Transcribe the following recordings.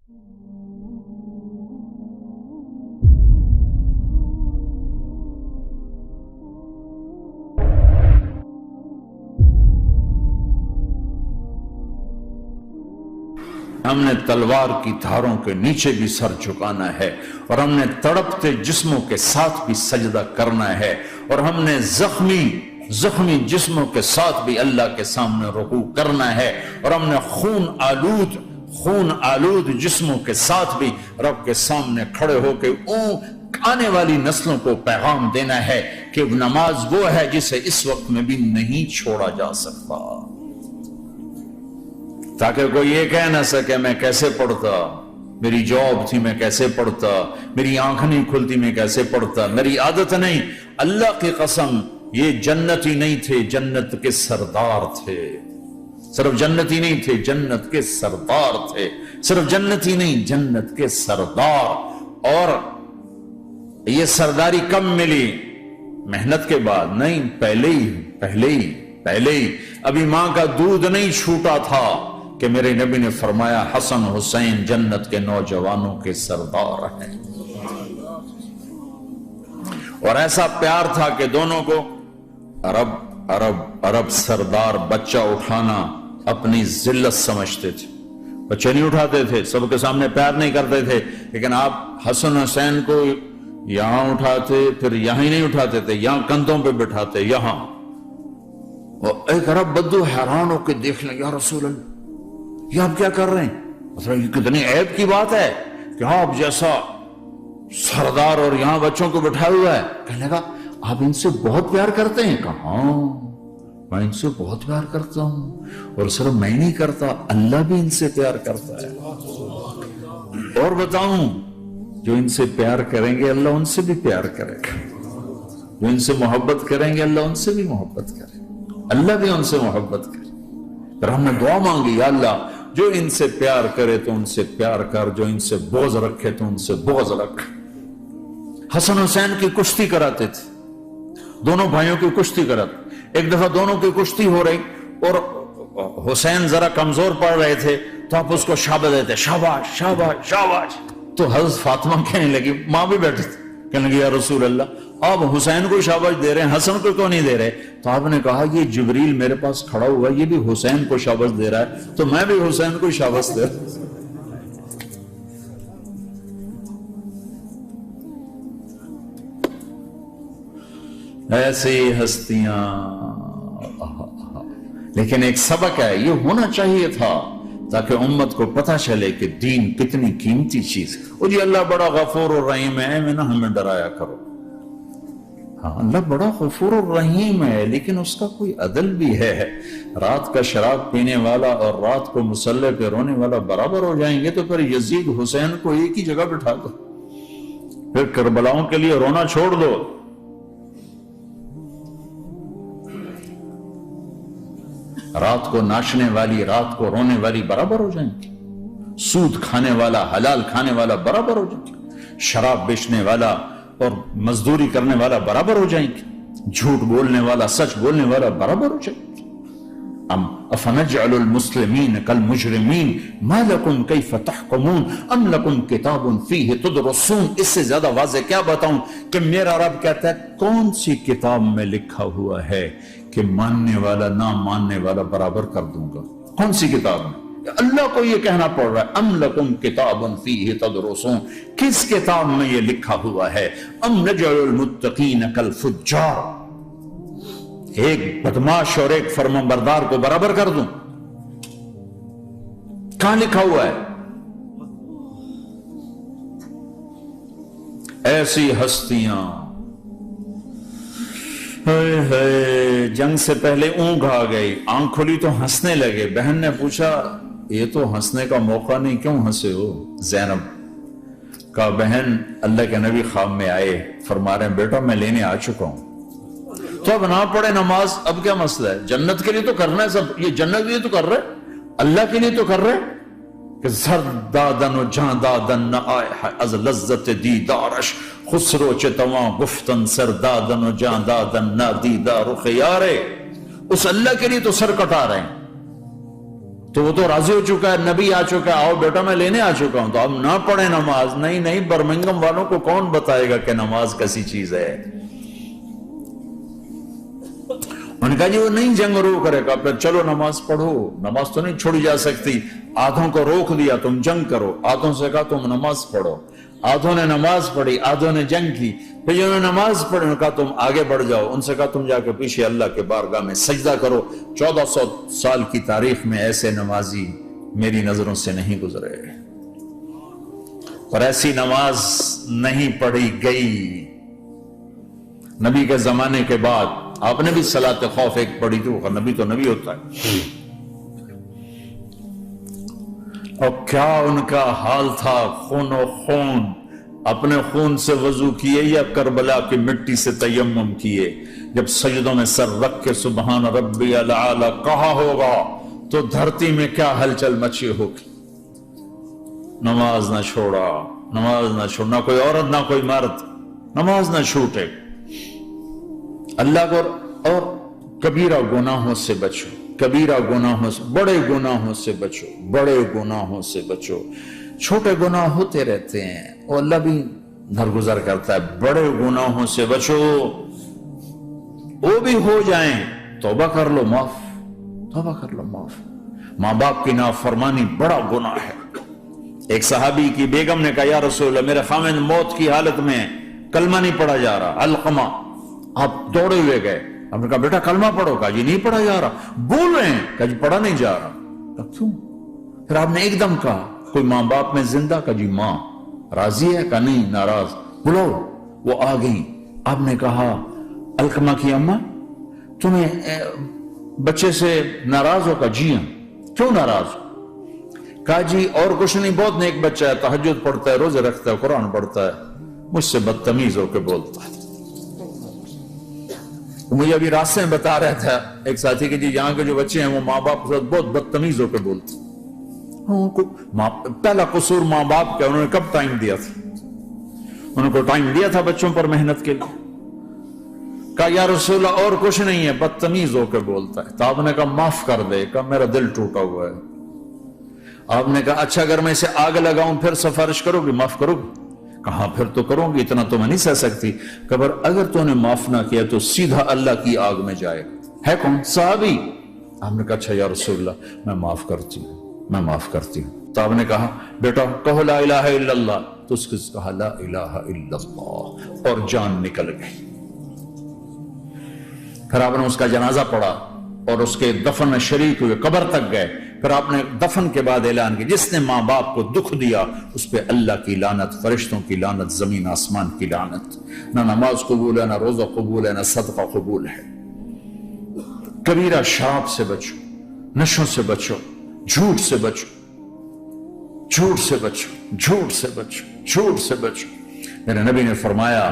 ہم نے تلوار کی دھاروں کے نیچے بھی سر جھکانا ہے، اور ہم نے تڑپتے جسموں کے ساتھ بھی سجدہ کرنا ہے، اور ہم نے زخمی جسموں کے ساتھ بھی اللہ کے سامنے رکوع کرنا ہے، اور ہم نے خون آلود جسموں کے ساتھ بھی رب کے سامنے کھڑے ہو کے آنے والی نسلوں کو پیغام دینا ہے کہ نماز وہ ہے جسے اس وقت میں بھی نہیں چھوڑا جا سکتا، تاکہ کوئی یہ کہہ نہ سکے میں کیسے پڑھتا، میری جاب تھی میں کیسے پڑھتا، میری آنکھ نہیں کھلتی میں کیسے پڑھتا، میری عادت نہیں۔ اللہ کی قسم یہ جنتی نہیں تھے، جنت کے سردار تھے، صرف جنتی نہیں تھے، جنت کے سردار تھے، صرف جنتی نہیں، جنت کے سردار۔ اور یہ سرداری کب ملی؟ محنت کے بعد نہیں، پہلے ہی ابھی ماں کا دودھ نہیں چھوٹا تھا کہ میرے نبی نے فرمایا حسن حسین جنت کے نوجوانوں کے سردار ہیں، اور ایسا پیار تھا کہ دونوں کو عرب سردار بچہ اٹھانا اپنی ذلت سمجھتے تھے، بچے نہیں اٹھاتے تھے، سب کے سامنے پیار نہیں کرتے تھے، لیکن آپ حسن حسین کو یہاں اٹھاتے، پھر یہاں ہی نہیں اٹھاتے تھے، یہاں کندھوں پہ بٹھاتے، یہاں، اور ایک عرب بدو حیران ہو کے دیکھ لیں، یا رسول اللہ یہ آپ کیا کر رہے ہیں؟ مطلب یہ کتنی عیب کی بات ہے کہ آپ جیسا سردار اور یہاں بچوں کو بٹھا ہوا ہے۔ کہنے لگا آپ ان سے بہت پیار کرتے ہیں؟ کہا ہاں میں ان سے بہت پیار کرتا ہوں، اور صرف میں نہیں کرتا، اللہ بھی ان سے پیار کرتا ہے۔ اور بتاؤں، جو ان سے پیار کریں گے اللہ ان سے بھی پیار کرے گا، جو ان سے محبت کریں گے اللہ ان سے بھی محبت کرے گا، اللہ بھی ان سے محبت کرے۔ پھر ہم نے دعا مانگی، یا اللہ جو ان سے پیار کرے تو ان سے پیار کر، جو ان سے بغض رکھے تو ان سے بغض رکھ۔ حسن حسین کی کشتی کراتے تھے، دونوں بھائیوں کی کشتی کراتے۔ ایک دفعہ دونوں کی کشتی ہو رہی اور حسین ذرا کمزور پڑ رہے تھے تو آپ اس کو شاباش دیتے، شاباش شاباش شاباش۔ تو حضرت فاطمہ کہنے لگی، ماں بھی بیٹھی تھی، کہنے لگی یا رسول اللہ آپ حسین کو شاباش دے رہے ہیں، حسن کو کیوں نہیں دے رہے؟ تو آپ نے کہا یہ جبریل میرے پاس کھڑا ہوا، یہ بھی حسین کو شاباش دے رہا ہے تو میں بھی حسین کو شاباش دے رہا ہوں۔ ایسی ہستیاں، لیکن ایک سبق ہے، یہ ہونا چاہیے تھا تاکہ امت کو پتہ چلے کہ دین کتنی قیمتی چیز ہے۔ اور یہ اللہ بڑا غفور اور رحیم ہے، میں نہ ہمیں ڈرایا کرو۔ ہاں اللہ بڑا غفور اور رحیم ہے، لیکن اس کا کوئی عدل بھی ہے۔ رات کا شراب پینے والا اور رات کو مصلی پہ رونے والا برابر ہو جائیں گے تو پھر یزید حسین کو ایک ہی جگہ بٹھا دو، پھر کربلاؤں کے لیے رونا چھوڑ دو۔ رات کو ناچنے والی، رات کو رونے والی برابر ہو جائیں گے، سود کھانے والا، حلال کھانے والا برابر ہو جائیں گے، شراب بیچنے والا اور مزدوری کرنے والا برابر ہو جائیں گے، جھوٹ بولنے والا، سچ بولنے والا برابر ہو جائیں گے۔ افنجعل المسلمین کالمجرمین ما لکم کیف تحکمون ام لکم کتاب فیہ تدرسون۔ اس سے زیادہ واضح کیا بتاؤں کہ میرا رب کہتا ہے کون سی کتاب میں لکھا ہوا ہے کہ ماننے والا نہ ماننے والا برابر کر دوں گا؟ کون سی کتاب میں؟ اللہ کو یہ کہنا پڑ رہا ہے ام لکم کتاب فیہ تدرسون، کس کتاب میں یہ لکھا ہوا ہے؟ ام نجعل المتقین کالفجار، ایک بدماش اور ایک فرمانبردار کو برابر کر دوں؟ کہاں لکھا ہوا ہے؟ ایسی ہستیاں، جنگ سے پہلے اونگ آ گئی، آنکھ کھلی تو ہنسنے لگے۔ بہن نے پوچھا یہ تو ہنسنے کا موقع نہیں، کیوں ہنسے ہو؟ زینب کہا بہن اللہ کے نبی خواب میں آئے، فرما رہے ہیں بیٹا میں لینے آ چکا ہوں، تو اب نہ پڑھے نماز، اب کیا مسئلہ ہے؟ جنت کے لیے تو کرنا ہے سب، یہ جنت کے لیے تو کر رہے، اللہ کے لیے تو کر رہے کہ زرد دادن و جان دادن نہ آئے از لذت دیدارش، خسرو چتواں گفتن سر دادن و جان دادن نہ دیدار خیارے۔ اس اللہ کے لیے تو سر کٹا رہے ہیں، تو وہ تو راضی ہو چکا ہے, نبی آ چکا ہے, آؤ بیٹا میں لینے آ چکا ہوں, تو اب نہ پڑھیں نماز. نہیں نہیں, برمنگم والوں کو کون بتائے گا کہ نماز کیسی چیز ہے. انہوں نے کہا جی وہ نہیں جنگ رو کرے گا, پھر چلو نماز پڑھو. نماز تو نہیں چھوڑی جا سکتی. آدھوں کو روک دیا تم جنگ کرو, آدھوں سے کہا تم نماز پڑھو. آدھوں نے نماز پڑھی, آدھوں نے جنگ کی. پھر جنہوں نے نماز پڑھی انہوں نے کہا تم آگے بڑھ جاؤ. ان سے کہا تم جا کے پیچھے اللہ کے بارگاہ میں سجدہ کرو. 1400 سال کی تاریخ میں ایسے نمازی میری نظروں سے نہیں گزرے, اور ایسی نماز نہیں پڑھی گئی. نبی کے زمانے کے بعد آپ نے بھی صلاۃ خوف ایک پڑھی تھی, وہ نبی تو نبی ہوتا ہے. اور کیا ان کا حال تھا, خون و خون, اپنے خون سے وضو کیے یا کربلا کی مٹی سے تیمم کیے. جب سجدوں میں سر رکھ کے سبحان ربی الاعلی کہا ہوگا تو دھرتی میں کیا ہلچل مچی ہوگی. نماز نہ چھوڑا, نماز نہ چھوڑنا, کوئی عورت نہ کوئی مرد, نماز نہ چھوٹے. اللہ کو اور کبیرہ گناہوں سے بچو, کبیرہ گناہوں سے, بڑے گناہوں سے بچو, بڑے گناہوں سے بچو. چھوٹے گناہ ہوتے رہتے ہیں, اور اللہ بھی درگزر کرتا ہے. بڑے گناہوں سے بچو, وہ بھی ہو جائیں توبہ کر لو معاف, توبہ کر لو معاف. ماں باپ کی نافرمانی بڑا گناہ ہے. ایک صحابی کی بیگم نے کہا یا رسول اللہ میرے خاوند موت کی حالت میں کلمہ نہیں پڑھا جا رہا. علقمہ آپ دوڑے ہوئے گئے, آپ نے کہا بیٹا کلمہ پڑھو. کہا جی نہیں پڑھا جا رہا. بول رہے ہیں, کہا جی پڑھا نہیں جا رہا. کہا کیوں؟ پھر آپ نے ایک دم کہا کوئی ماں باپ میں زندہ؟ کہا جی ماں. راضی ہے؟ کہا نہیں ناراض. بلاؤ. وہ آ گئی. آپ نے کہا علقمہ کی اماں تمہیں بچے سے ناراض ہو؟ کہا جی ہاں. کیوں ناراض ہو؟ کہا جی اور کچھ نہیں, بہت نیک بچہ ہے, تہجد پڑھتا ہے, روزے رکھتا ہے, قرآن پڑھتا ہے, مجھ سے بدتمیز ہو کے بولتا ہے. مجھے ابھی راستے میں بتا رہا تھا ایک ساتھی کہ جی یہاں کے جو بچے ہیں وہ ماں باپ کے ساتھ بہت بدتمیز ہو کے بولتے ہیں. پہلا قصور ماں باپ کا. انہوں نے کب ٹائم دیا تھا؟ انہوں کو ٹائم دیا تھا بچوں پر محنت کے لیے. کہا یا رسول اللہ اور کچھ نہیں ہے, بدتمیز ہو کے بولتا ہے. تو آپ نے کہا معاف کر دے. کہا میرا دل ٹوٹا ہوا ہے. آپ نے کہا اچھا اگر میں اسے آگ لگاؤں پھر سفارش کرو گی, معاف کرو گی؟ کہا پھر تو کروں گی, اتنا تو میں نہیں سہ سکتی. کہ اگر تو نے معاف نہ کیا تو سیدھا اللہ کی آگ میں جائے. ہے کون؟ صحابی. آپ نے کہا اچھا یا رسول اللہ میں معاف کرتی ہوں, میں معاف کرتی ہوں. تو آپ نے کہا بیٹا کہو لا الہ الا اللہ. تو اس نے کہا لا الہ الا اللہ, اور جان نکل گئی. پھر آپ نے اس کا جنازہ پڑھا اور اس کے دفن میں شریک ہوئے, قبر تک گئے. پھر آپ نے دفن کے بعد اعلان کیا جس نے ماں باپ کو دکھ دیا اس پہ اللہ کی لعنت, فرشتوں کی لعنت, زمین آسمان کی لعنت. نہ نماز قبول ہے, نہ روزہ قبول ہے, نہ صدقہ قبول ہے. کبیرہ شراب سے بچو, نشوں سے بچو, جھوٹ سے بچو, جھوٹ سے بچو, جھوٹ سے بچو, جھوٹ سے بچو. میرے نبی نے فرمایا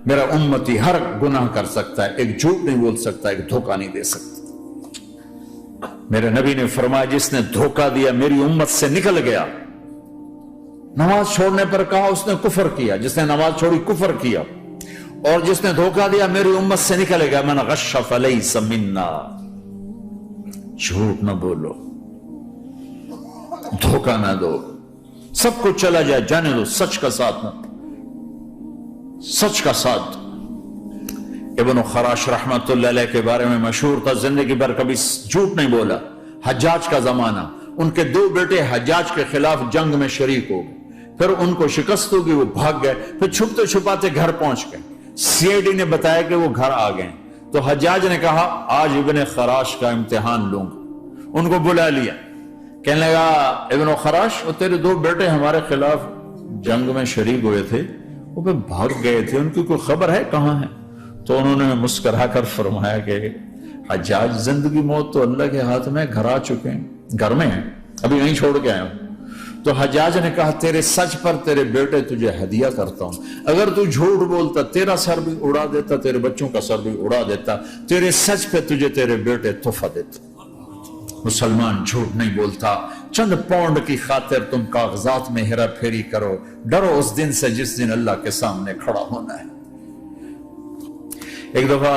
میرا امتی ہر گناہ کر سکتا ہے, ایک جھوٹ نہیں بول سکتا, ایک دھوکہ نہیں دے سکتا. میرے نبی نے فرمایا جس نے دھوکہ دیا میری امت سے نکل گیا. نماز چھوڑنے پر کہا اس نے کفر کیا, جس نے نماز چھوڑی کفر کیا. اور جس نے دھوکہ دیا میری امت سے نکل گیا. من غش فلیس منا. جھوٹ نہ بولو, دھوکہ نہ دو, سب کچھ چلا جائے جانے دو, سچ کا ساتھ نہ, سچ کا ساتھ. ابن خراش رحمت اللہ علیہ کے بارے میں مشہور تھا زندگی بھر کبھی جھوٹ نہیں بولا. حجاج کا زمانہ, ان کے 2 بیٹے حجاج کے خلاف جنگ میں شریک ہو گئے. پھر ان کو شکست ہوگی, وہ بھاگ گئے. پھر چھپتے چھپاتے گھر پہنچ گئے. سی آئی ڈی نے بتایا کہ وہ گھر آ گئے. تو حجاج نے کہا آج ابن خراش کا امتحان لوں گا. ان کو بلا لیا. کہنے لگا ابن خراش وہ تیرے 2 بیٹے ہمارے خلاف جنگ میں شریک ہوئے تھے, وہ پہ بھاگ گئے تھے, ان کی کوئی خبر ہے کہاں ہے؟ تو انہوں نے مسکرا کر فرمایا کہ حجاج زندگی موت تو اللہ کے ہاتھ میں, گھر آ چکے ہیں, گھر میں ہیں, ابھی نہیں چھوڑ کے آیا ہوں. تو حجاج نے کہا تیرے سچ پر تیرے بیٹے تجھے ہدیہ کرتا ہوں. اگر تو جھوٹ بولتا تیرا سر بھی اڑا دیتا, تیرے بچوں کا سر بھی اڑا دیتا. تیرے سچ پہ تجھے تیرے بیٹے تحفہ دیتے. مسلمان جھوٹ نہیں بولتا. چند پاؤنڈ کی خاطر تم کاغذات میں ہیرا پھیری کرو. ڈرو اس دن سے جس دن اللہ کے سامنے کھڑا ہونا ہے. ایک دفعہ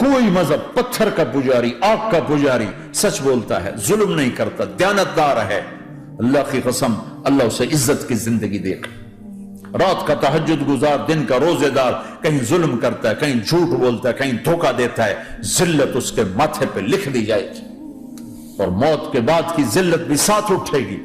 کوئی مذہب پتھر کا پجاری، آگ کا پجاری سچ بولتا ہے، ظلم نہیں کرتا، دیانتدار ہے، اللہ کی قسم اللہ اسے عزت کی زندگی دے گا۔ رات کا تہجد گزار، دن کا روزے دار کہیں ظلم کرتا ہے، کہیں جھوٹ بولتا ہے، کہیں دھوکہ دیتا ہے، ذلت اس کے ماتھے پہ لکھ دی جائے گی، اور موت کے بعد کی ذلت بھی ساتھ اٹھے گی۔